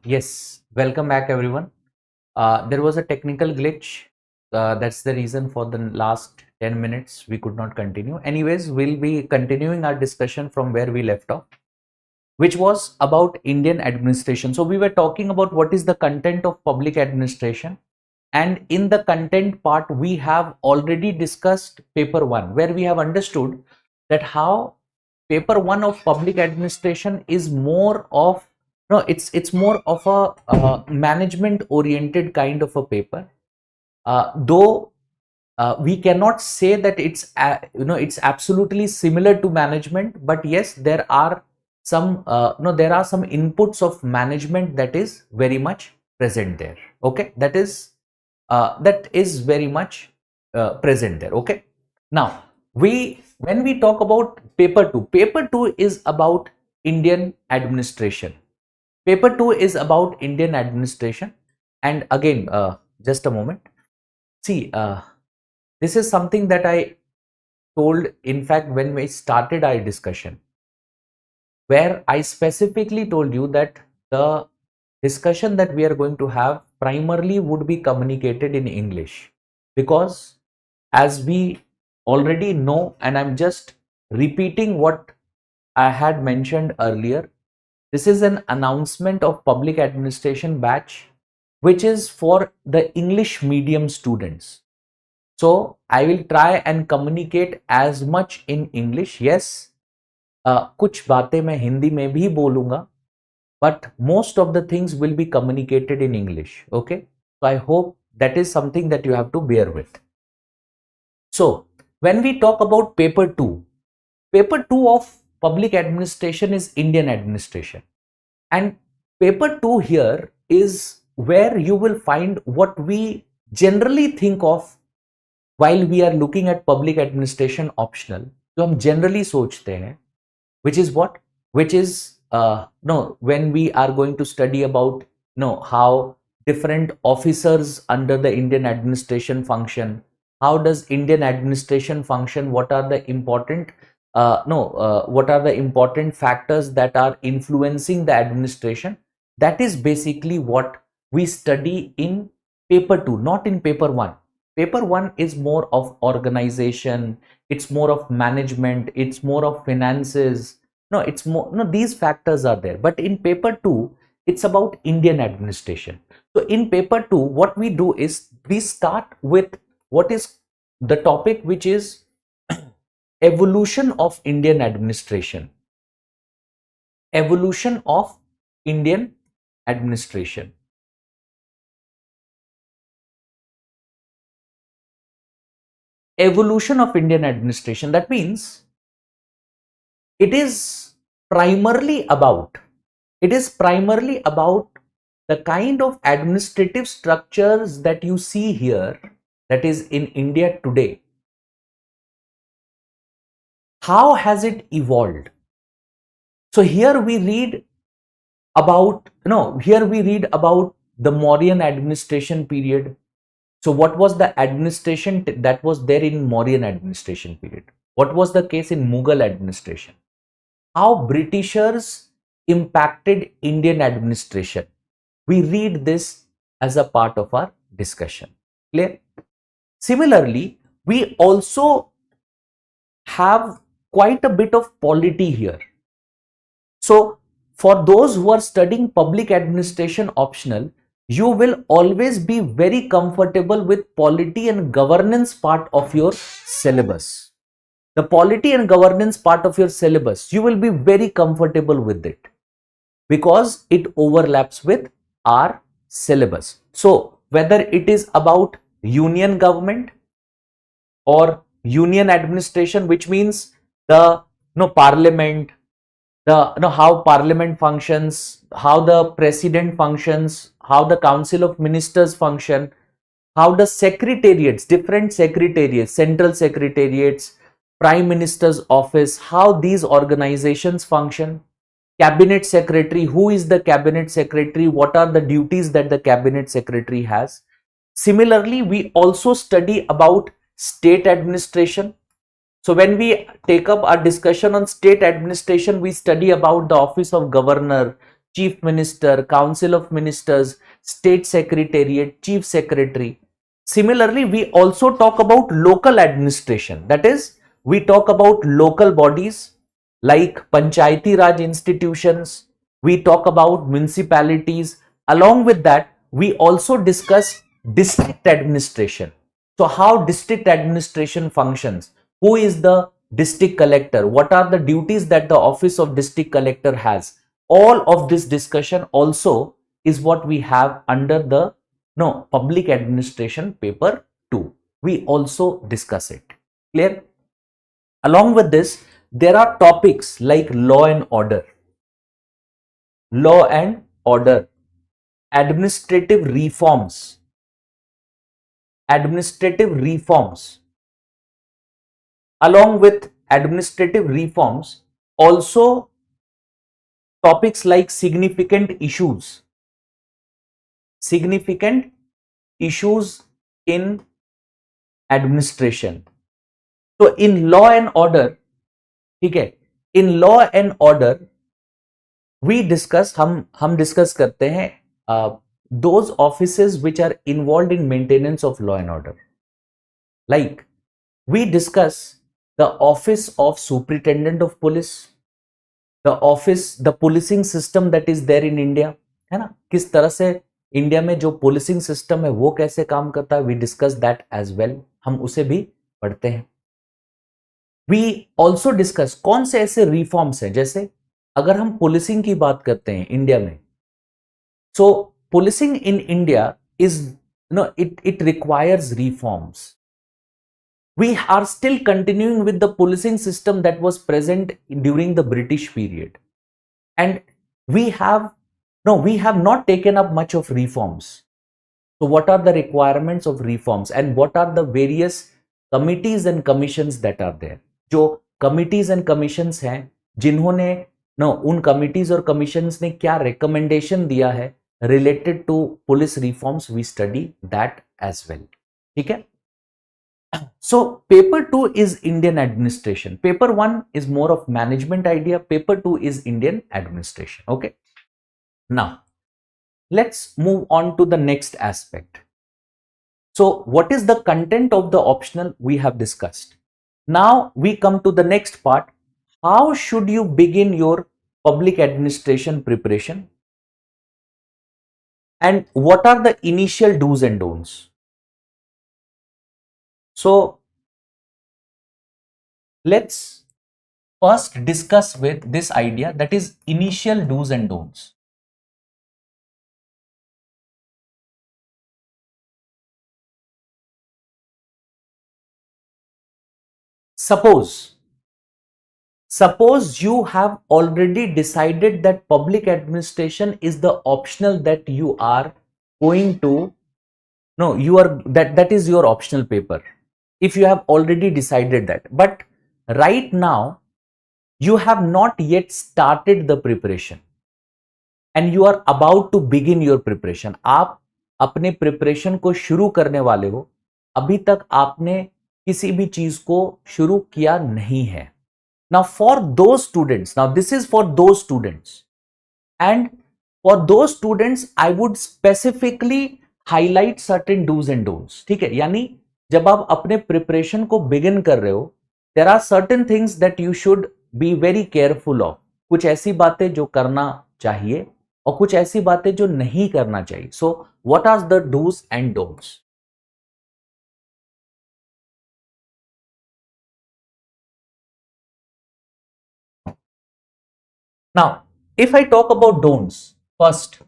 Yes, welcome back everyone. There was a technical glitch. That's the reason for the last 10 minutes we could not continue. Anyways, we'll be continuing our discussion from where we left off, which was about Indian administration. So we were talking about what is the content of public administration. And in the content part, we have already discussed paper one, where we have understood that how paper one of public administration is more of no it's more of a management oriented kind of a paper, though we cannot say that it's absolutely similar to management, but yes, there are some there are some inputs of management that is very much present there. Okay, that is very much present there. Okay, now when we talk about paper 2 is about Indian administration. Paper 2 is about Indian administration. And again, just a moment. See, this is something that I told, in fact, when we started our discussion, where I specifically told you that the discussion that we are going to have primarily would be communicated in English, because as we already know, and I'm just repeating what I had mentioned earlier, this is an announcement of public administration batch, which is for the English medium students. So I will try and communicate as much in English. Yes, कुछ बातें मैं हिंदी में भी बोलूंगा, but most of the things will be communicated in English. Okay, so I hope that is something that you have to bear with. So when we talk about paper 2 of public administration is Indian administration, and paper 2 here is where you will find what we generally think of while we are looking at public administration optional. जो हम generally सोचते हैं, which is what? Which is when we are going to study about how different officers under the Indian administration function. How does Indian administration function? What are the important what are the important factors that are influencing the administration? That is basically what we study in paper 2, not in paper 1. Paper 1 is more of organization, it's more of management, it's more of finances. It's more, these factors are there. But in paper 2, it's about Indian administration. So in paper 2, what we do is we start with what is the topic, which is evolution of Indian administration. Evolution of Indian administration. Evolution of Indian administration. That means it is primarily about the kind of administrative structures that you see here, that is in India today. How has it evolved? So here we read about the Mauryan administration period. So what was the administration that was there in Mauryan administration period? What was the case in Mughal administration? How Britishers impacted Indian administration? We read this as a part of our discussion. Clear? Similarly, we also have quite a bit of polity here. So for those who are studying public administration optional, you will always be very comfortable with polity and governance part of your syllabus. The polity and governance part of your syllabus, you will be very comfortable with it because it overlaps with our syllabus. So whether it is about union government or union administration, which means the parliament, how parliament functions, how the president functions, how the council of ministers function, how the secretariats, different secretariats, central secretariats, prime minister's office, how these organizations function, cabinet secretary, who is the cabinet secretary, what are the duties that the cabinet secretary has. Similarly, we also study about state administration. So when we take up our discussion on state administration, we study about the office of governor, chief minister, council of ministers, state secretariat, chief secretary. Similarly, we also talk about local administration. That is, we talk about local bodies like panchayati raj institutions. We talk about municipalities. Along with that, we also discuss district administration. So how district administration functions, who is the district collector, what are the duties that the office of district collector has. All of this discussion also is what we have under the public administration paper 2. We also discuss it. Clear? Along with this, there are topics like law and order, administrative reforms, along with administrative reforms, also topics like significant issues in administration. So in law and order, okay, in law and order, we discuss, हम discuss करते हैं those offices which are involved in maintenance of law and order. Like we discuss the office of superintendent of police, the policing system that is there in India, है ना, किस तरह से India में जो policing system है वो कैसे काम करता है, we discuss that as well, हम उसे भी पढ़ते हैं. We also discuss कौन से ऐसे reforms हैं, जैसे अगर हम policing की बात करते हैं इंडिया में, so policing in India is, it requires reforms. We are still continuing with the policing system that was present during the British period. And we have not taken up much of reforms. So what are the requirements of reforms and what are the various committees and commissions that are there? जो committees and commissions हैं, जिन्होंने उन committees और commissions ने क्या recommendation दिया है related to police reforms, we study that as well. ठीक है? So paper 2 is Indian administration. Paper 1 is more of management idea. Paper 2 is Indian administration. Okay. Now, let's move on to the next aspect. So what is the content of the optional we have discussed. Now we come to the next part. How should you begin your public administration preparation? And what are the initial do's and don'ts? So let's first discuss with this idea, that is initial do's and don'ts. Suppose you have already decided that public administration is the optional that you are going to, that is your optional paper. If you have already decided that, but right now you have not yet started the preparation and you are about to begin your preparation. आप अपने preparation को शुरू करने वाले हो, अभी तक आपने किसी भी चीज को शुरू किया नहीं है. Now for those students, now this is for those students, and for those students I would specifically highlight certain do's and don'ts. ठीक है, यानी जब आप अपने प्रिपरेशन को बिगिन कर रहे हो, there are certain things that you should be very careful of. कुछ ऐसी बातें जो करना चाहिए और कुछ ऐसी बातें जो नहीं करना चाहिए. So what are the dos and don'ts? Now, if I talk about don'ts, first,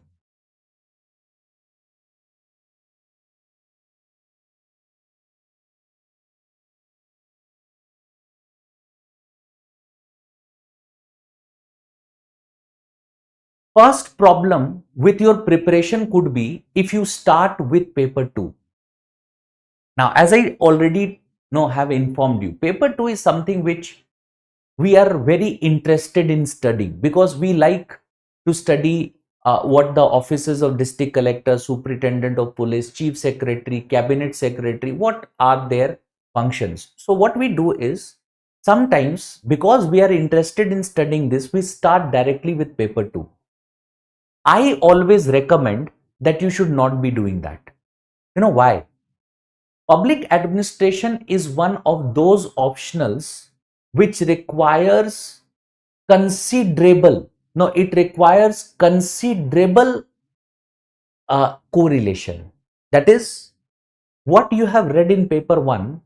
first problem with your preparation could be if you start with paper 2. Now, as I already have informed you, paper 2 is something which we are very interested in studying because we like to study what the offices of district collector, superintendent of police, chief secretary, cabinet secretary, what are their functions. So what we do is, sometimes because we are interested in studying this, we start directly with paper 2. I always recommend that you should not be doing that. You know why? Public administration is one of those optionals which requires considerable, no, it requires considerable correlation. That is, what you have read in paper 1,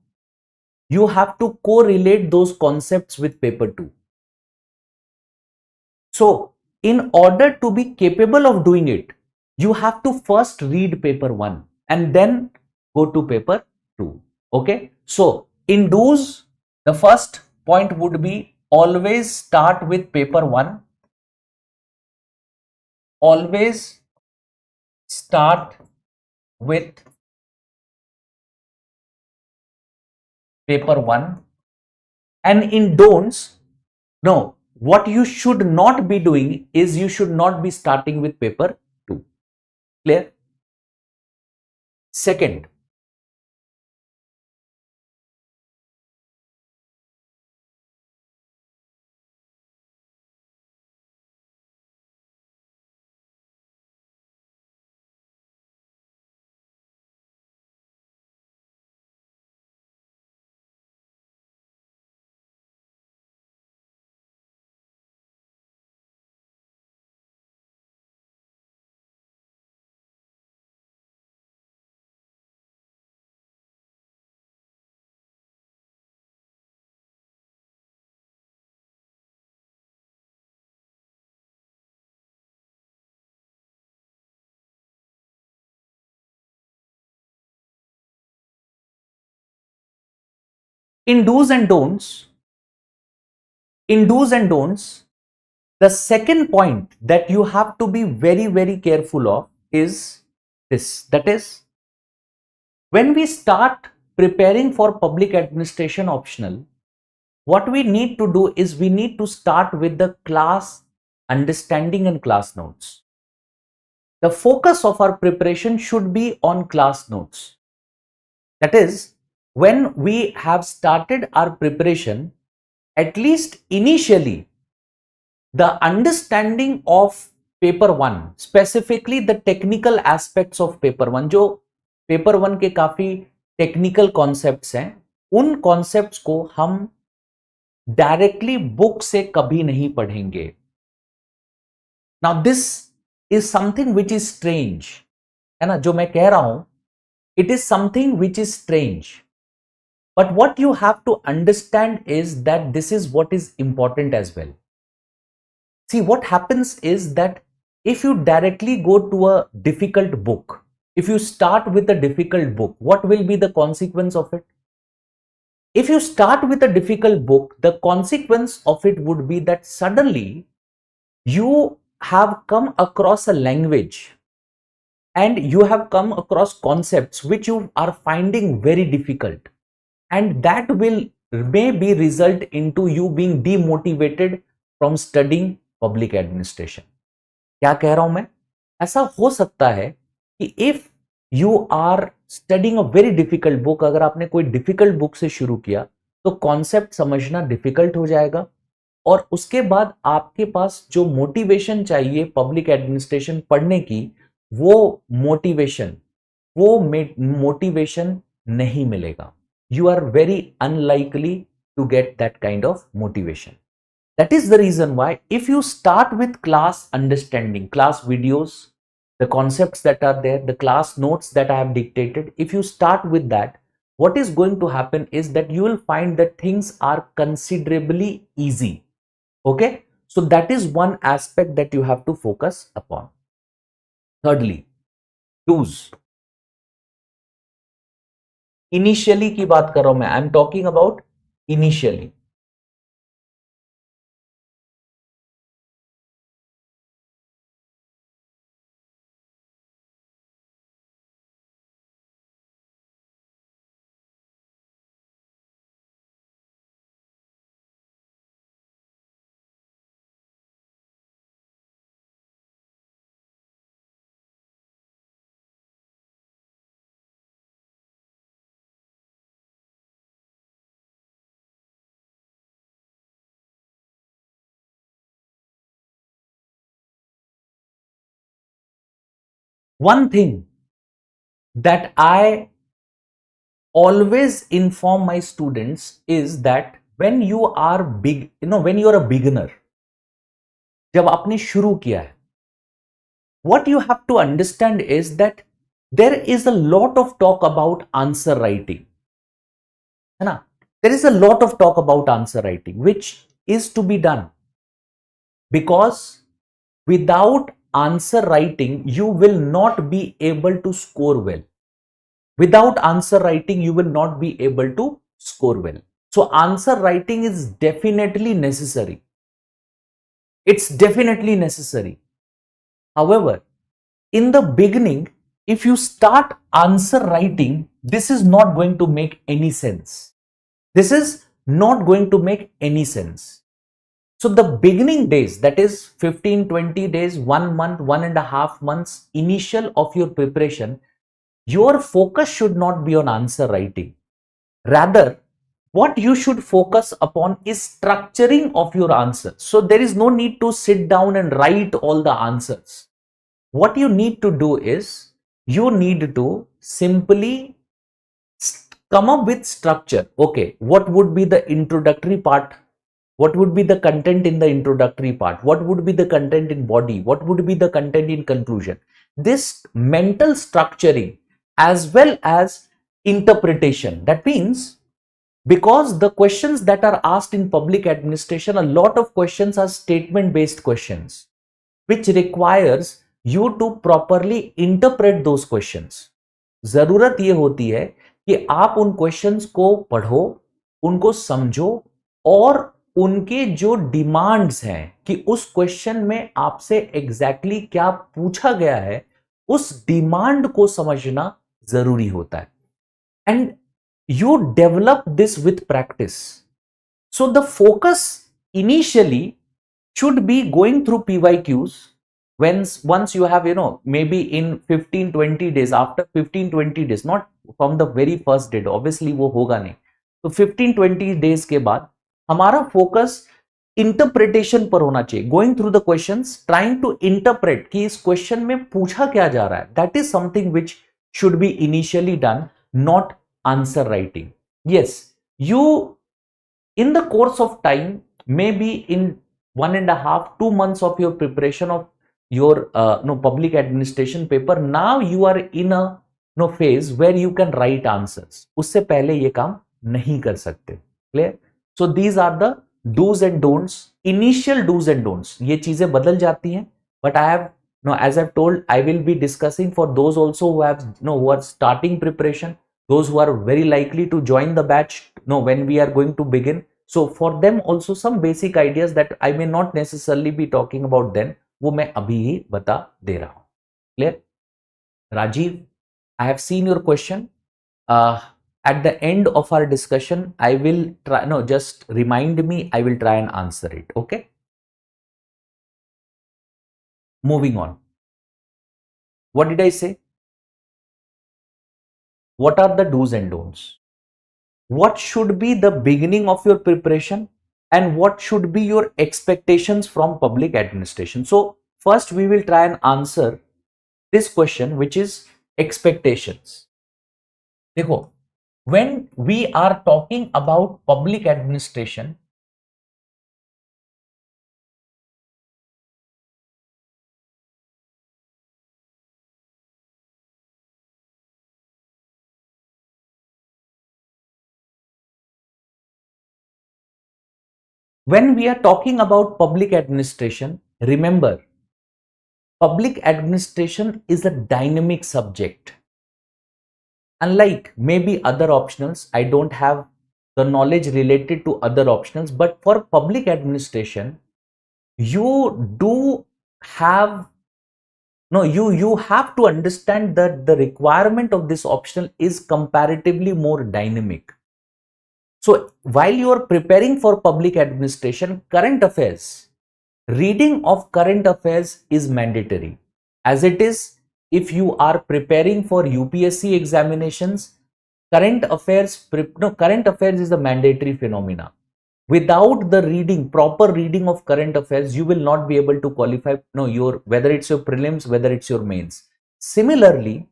you have to correlate those concepts with paper 2. So, in order to be capable of doing it, you have to first read paper 1 and then go to paper 2. Okay. So, in those, the first point would be always start with paper 1. Always start with paper 1. And in don'ts, no, what you should not be doing is you should not be starting with paper 2. Clear? Second, in do's and don'ts, in do's and don'ts, the second point that you have to be very, very careful of is this. That is, when we start preparing for public administration optional, what we need to do is we need to start with the class understanding and class notes. The focus of our preparation should be on class notes. That is, when we have started our preparation, at least initially, the understanding of paper 1, specifically the technical aspects of paper 1, जो paper 1 के काफी technical concepts हैं, उन concepts को हम directly book से कभी नहीं पढ़ेंगे. Now this is something which is strange, है ना, जो मैं कह रहा हूं, it is something which is strange. But what you have to understand is that this is what is important as well. See, what happens is that if you directly go to a difficult book, if you start with a difficult book, what will be the consequence of it? If you start with a difficult book, the consequence of it would be that suddenly you have come across a language and you have come across concepts which you are finding very difficult, and that will maybe result into you being demotivated from studying public administration. क्या कह रहा हूं मैं? ऐसा हो सकता है कि if you are studying a very difficult book, अगर आपने कोई डिफिकल्ट बुक से शुरू किया तो कॉन्सेप्ट समझना डिफिकल्ट हो जाएगा, और उसके बाद आपके पास जो मोटिवेशन चाहिए पब्लिक एडमिनिस्ट्रेशन पढ़ने की, वो मोटिवेशन नहीं मिलेगा. You are very unlikely to get that kind of motivation. That is the reason why if you start with class understanding, class videos, the concepts that are there, the class notes that I have dictated, if you start with that, what is going to happen is that you will find that things are considerably easy. Okay, so that is one aspect that you have to focus upon. Thirdly, do's. Initially की बात कर रहा हूं मैं, I am talking about initially. one thing that I always inform my students is that when you are when you are a beginner, जब आपने शुरू किया है, what you have to understand is that there is a lot of talk about answer writing, है ना? There is a lot of talk about answer writing, which is to be done, because without answer writing, you will not be able to score well. Without answer writing, you will not be able to score well. So answer writing is definitely necessary. It's definitely necessary. However, in the beginning, if you start answer writing, this is not going to make any sense. This is not going to make any sense. So the beginning days, that is 15, 20 days, 1 month, 1.5 months initial of your preparation, your focus should not be on answer writing. Rather, what you should focus upon is structuring of your answers. So there is no need to sit down and write all the answers. What you need to do is, you need to simply come up with structure. Okay, what would be the introductory part? What would be the content in the introductory part? What would be the content in body? What would be the content in conclusion? This mental structuring as well as interpretation. That means, because the questions that are asked in public administration, a lot of questions are statement based questions, which requires you to properly interpret those questions. जरूरत ये होती है कि आप उन questions को पढ़ो, उनको समझो और उनके जो डिमांड्स हैं कि उस क्वेश्चन में आपसे एग्जैक्टली क्या पूछा गया है, उस डिमांड को समझना जरूरी होता है. And you develop this with practice. So the focus initially should be going through PYQs. Once you have, maybe in 15-20 days, after 15-20 days, not from the very first day, obviously वो होगा नहीं, तो 15-20 days के बाद हमारा focus interpretation पर होना चाहिए. Going through the questions, trying to interpret कि इस question में पूछा क्या जा रहा है. That is something which should be initially done, not answer writing. Yes, you in the course of time, maybe in 1.5-2 months of your preparation of your public administration paper, now you are in a phase where you can write answers. उससे पहले ये काम नहीं कर सकते. Clear? So these are the do's and don'ts, initial do's and don'ts. ये चीजें बदल जाती हैं, but I have as I've told, I will be discussing for those also who have who are starting preparation, those who are very likely to join the batch when we are going to begin. So for them also some basic ideas that I may not necessarily be talking about then, वो मैं अभी ही बता दे रहा हूं. Clear? Rajiv, I have seen your question. At the end of our discussion, I will try, just remind me, I will try and answer it. Okay? Moving on. What did I say? What are the do's and don'ts? What should be the beginning of your preparation and what should be your expectations from public administration? So first we will try and answer this question, which is expectations. देखो, when we are talking about public administration, remember, public administration is a dynamic subject. Unlike maybe other optionals, I don't have the knowledge related to other optionals, but for public administration, you do have you have to understand that the requirement of this optional is comparatively more dynamic. So while you are preparing for public administration, current affairs, reading of current affairs is mandatory. As it is, if you are preparing for UPSC examinations, current affairs is a mandatory phenomena. Without the proper reading of current affairs, you will not be able to qualify whether it's your prelims, whether it's your mains. Similarly,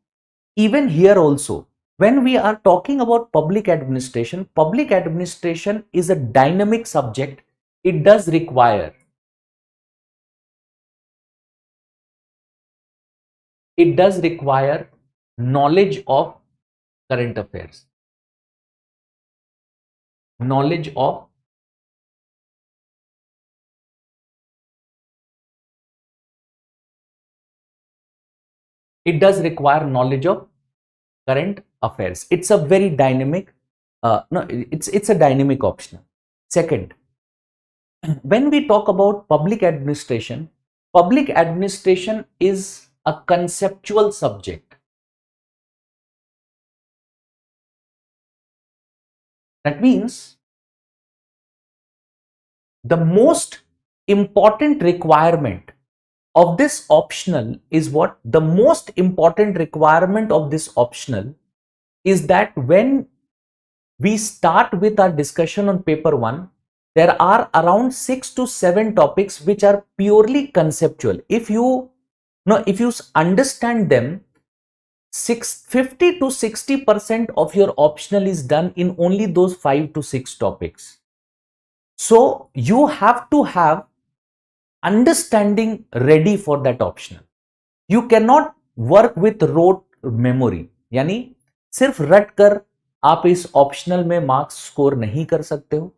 even here also, when we are talking about public administration is a dynamic subject. It does require knowledge of current affairs, knowledge of it does require knowledge of current affairs. It's a very dynamic, no, it's a dynamic option. Second, when we talk about public administration is a conceptual subject. That means the most important requirement of this optional is what? The most important requirement of this optional is that when we start with our discussion on paper 1, there are around 6 to 7 topics which are purely conceptual. If you understand them, 50 to 60% of your optional is done in only those 5 to 6 topics. So you have to have understanding ready for that optional. You cannot work with rote memory, यानी सिर्फ रट कर आप इस optional में marks score नहीं कर सकते हो.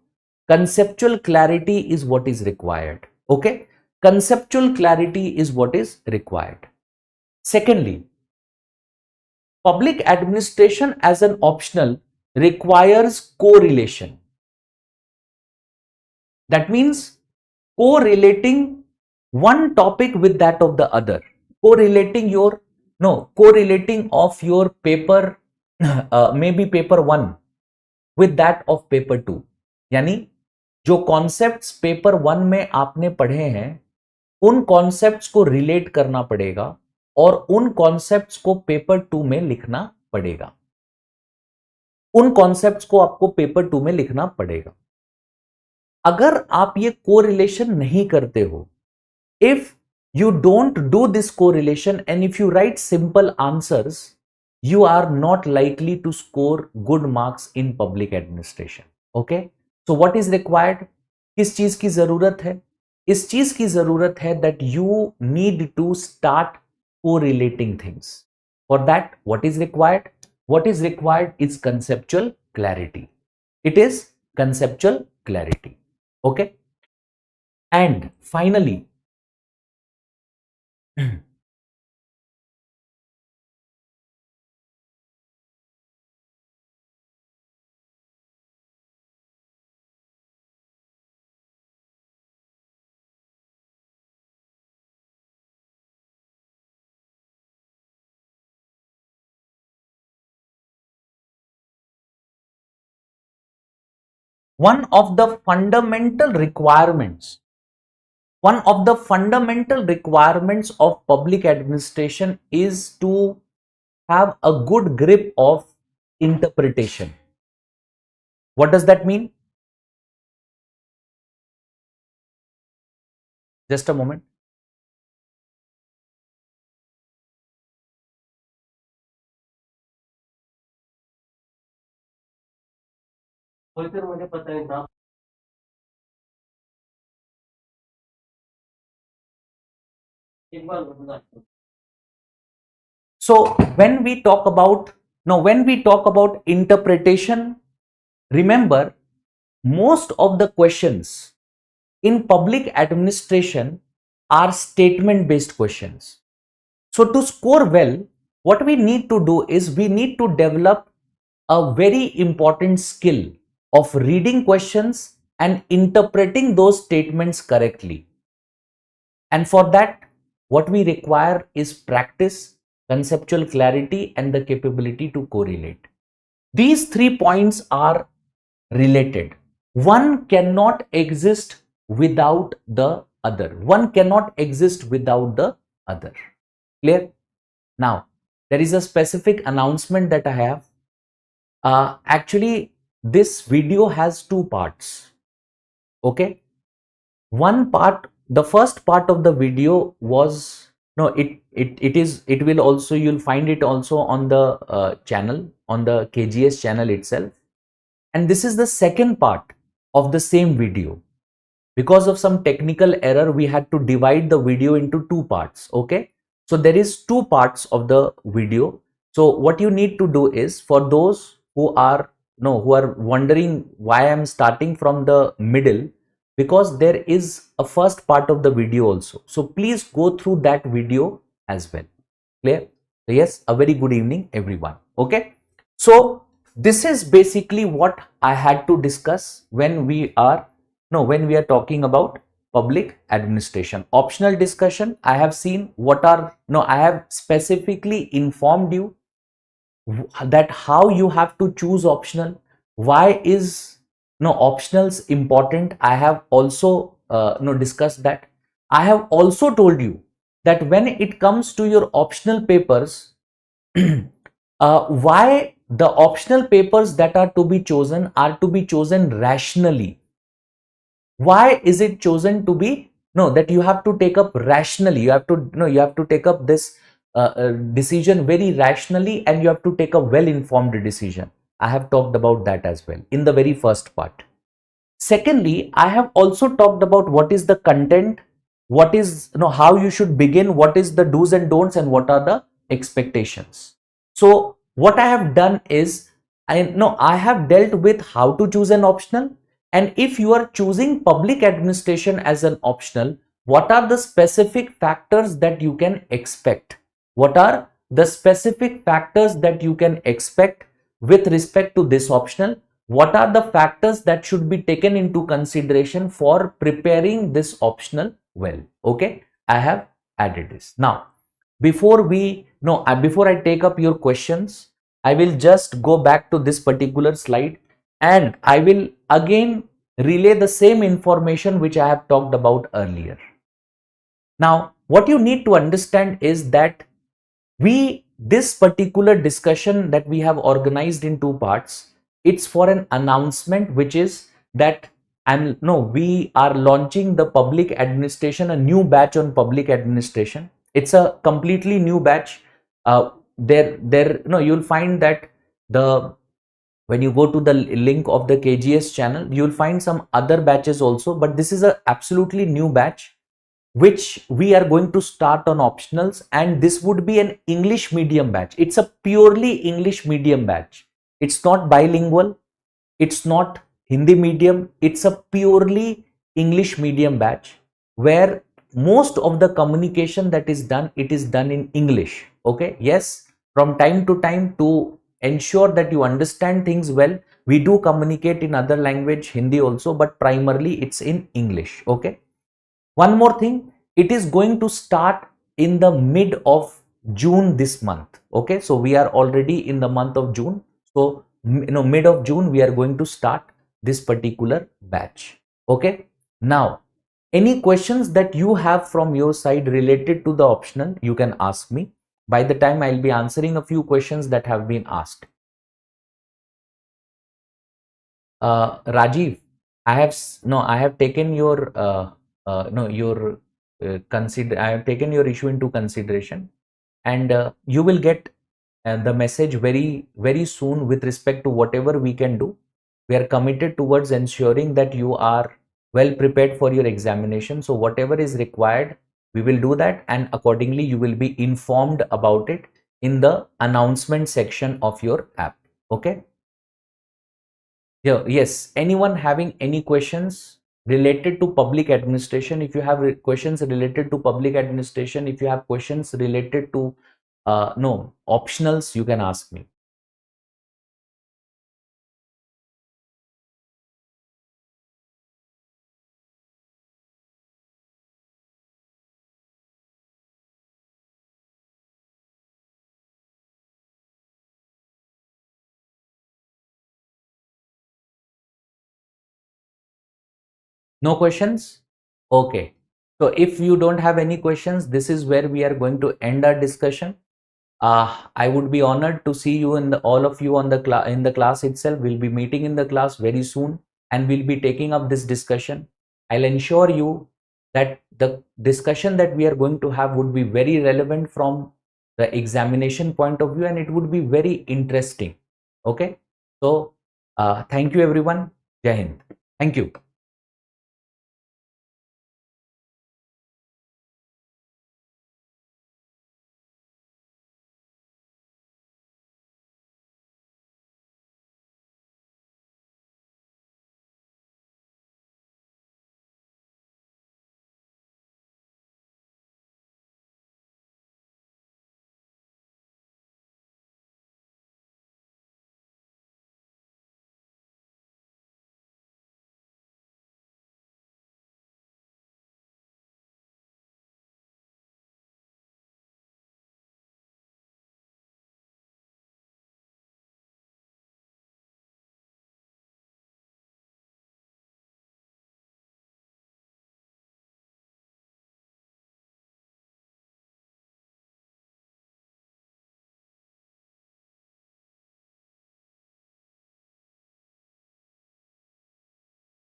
Conceptual clarity is what is required. Okay, conceptual clarity is what is required. Secondly, public administration as an optional requires correlation. That means correlating one topic with that of the other, correlating of your paper, maybe paper 1 with that of paper 2. यानी जो concepts paper 1 में आपने पढ़े हैं उन concepts को relate करना पड़ेगा और उन कॉन्सेप्ट्स को पेपर 2 में लिखना पड़ेगा. उन कॉन्सेप्ट्स को आपको पेपर 2 में लिखना पड़ेगा. अगर आप ये कोरिलेशन नहीं करते हो, if you don't do this correlation and if you write simple answers, you are not likely to score good marks in public administration. Okay, so what is required? किस चीज की जरूरत है? इस चीज की जरूरत है that you need to start correlating things. For that, what is required? What is required is conceptual clarity. It is conceptual clarity. Okay, and finally, one of the fundamental requirements of public administration is to have a good grip of interpretation. What does that mean? Just a moment. मुझे पता है ना. So when we talk about interpretation, remember most of the questions in public administration are statement based questions. So to score well, what we need to do is we need to develop a very important skill of reading questions and interpreting those statements correctly. And for that, what we require is practice, conceptual clarity, and the capability to correlate. These 3 points are related. One cannot exist without the other. One cannot exist without the other. Clear? Now, there is a specific announcement that I have. Actually, this video has 2 parts. Okay? One part, the first part of the video was no, it will also, you'll find it also on the channel, on the KGS channel itself. And this is the second part of the same video. Because of some technical error, we had to divide the video into two parts. Okay, so there is two parts of the video. So what you need to do is, for those who are wondering why I'm starting from the middle, because there is a first part of the video also. So please go through that video as well. Clear? So yes, a very good evening, everyone. Okay, so this is basically what I had to discuss when we are talking about public administration. Optional discussion, I have seen what are, I have specifically informed you that how you have to choose optional, why is optionals important. I have also discussed that. I have also told you that when it comes to your optional papers, why the optional papers that are to be chosen rationally. Why is it chosen to be that you have to take up rationally? You have to you have to take up this decision very rationally, and you have to take a well-informed decision. I have talked about that as well in the very first part. Secondly, I have also talked about what is the content, what is how you should begin, what is the do's and don'ts, and what are the expectations. So what I have done is, I have dealt with how to choose an optional. And if you are choosing public administration as an optional, what are the specific factors that you can expect? What are the specific factors that you can expect with respect to this optional? What are the factors that should be taken into consideration for preparing this optional well? Okay, I have added this. Now, before I take up your questions, I will just go back to this particular slide, and I will again relay the same information which I have talked about earlier. Now, what you need to understand is that this particular discussion that we have organized in two parts, it's for an announcement, which is that we are launching the public administration, a new batch on public administration. It's a completely new batch. You'll find that when you go to the link of the KGS channel, you'll find some other batches also, but this is a absolutely new batch which we are going to start on optionals, and this would be an English medium batch. It's a purely English medium batch. It's not bilingual, it's not Hindi medium, it's a purely English medium batch where most of the communication that is done, it is done in English. Okay, yes, from time to time, to ensure that you understand things well, we do communicate in other language, Hindi also, but primarily it's in English. Okay, one more thing, it is going to start in the mid of June this month. Okay, so we are already in the month of June, so mid of June we are going to start this particular batch. Okay, now any questions that you have from your side related to the optional, you can ask me. By the time, I'll be answering a few questions that have been asked. Rajiv, I have taken your I have taken your issue into consideration, and you will get the message very, very soon with respect to whatever we can do. We are committed towards ensuring that you are well prepared for your examination. So whatever is required, we will do that, and accordingly you will be informed about it in the announcement section of your app. Okay. Yeah, yes, anyone having any questions related to public administration? If you have questions related to public administration, if you have questions related to optionals, you can ask me. No questions? Okay. So if you don't have any questions, this is where we are going to end our discussion. I would be honored to see you all of you on in the class itself. We'll be meeting in the class very soon, and we'll be taking up this discussion. I'll ensure you that the discussion that we are going to have would be very relevant from the examination point of view, and it would be very interesting. Okay, so thank you everyone. Jai Hind. Thank you.